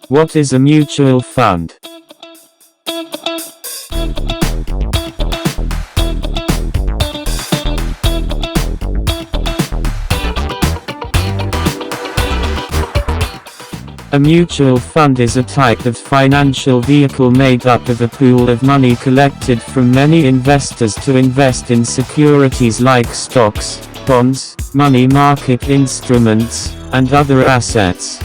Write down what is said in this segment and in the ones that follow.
What is a mutual fund? A mutual fund is a type of financial vehicle made up of a pool of money collected from many investors to invest in securities like stocks, bonds, money market instruments, and other assets.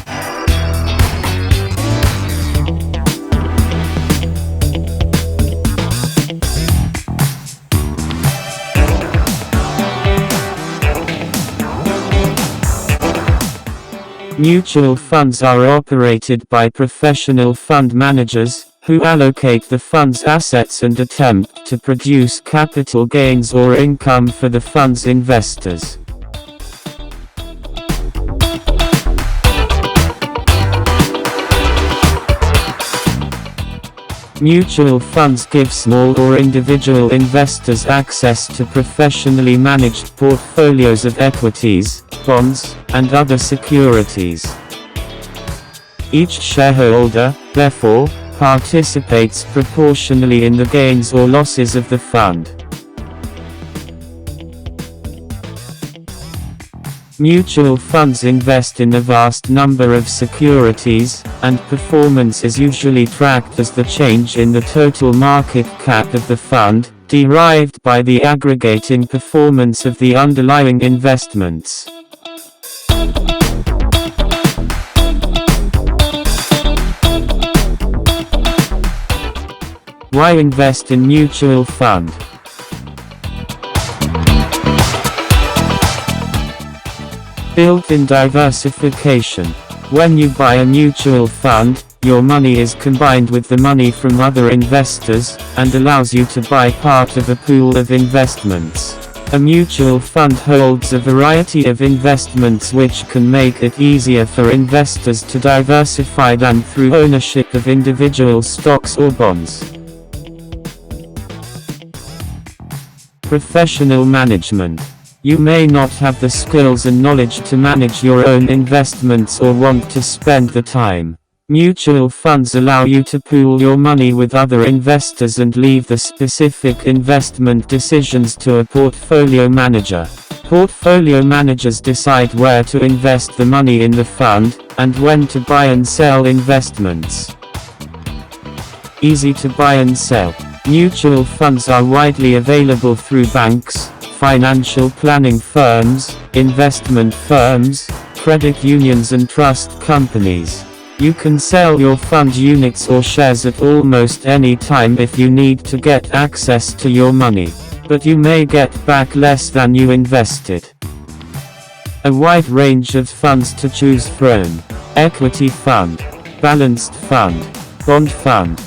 Mutual funds are operated by professional fund managers, who allocate the fund's assets and attempt to produce capital gains or income for the fund's investors. Mutual funds give small or individual investors access to professionally managed portfolios of equities, bonds, and other securities. Each shareholder, therefore, participates proportionally in the gains or losses of the fund. Mutual funds invest in a vast number of securities, and performance is usually tracked as the change in the total market cap of the fund, derived by the aggregating performance of the underlying investments. Why invest in mutual fund? Built-in diversification. When you buy a mutual fund, your money is combined with the money from other investors, and allows you to buy part of a pool of investments. A mutual fund holds a variety of investments which can make it easier for investors to diversify than through ownership of individual stocks or bonds. Professional management. You may not have the skills and knowledge to manage your own investments or want to spend the time. Mutual funds allow you to pool your money with other investors and leave the specific investment decisions to a portfolio manager. Portfolio managers decide where to invest the money in the fund, and when to buy and sell investments. Easy to buy and sell. Mutual funds are widely available through banks, financial planning firms, investment firms, credit unions and trust companies. You can sell your fund units or shares at almost any time if you need to get access to your money, but you may get back less than you invested. A wide range of funds to choose from: equity fund, balanced fund, bond fund,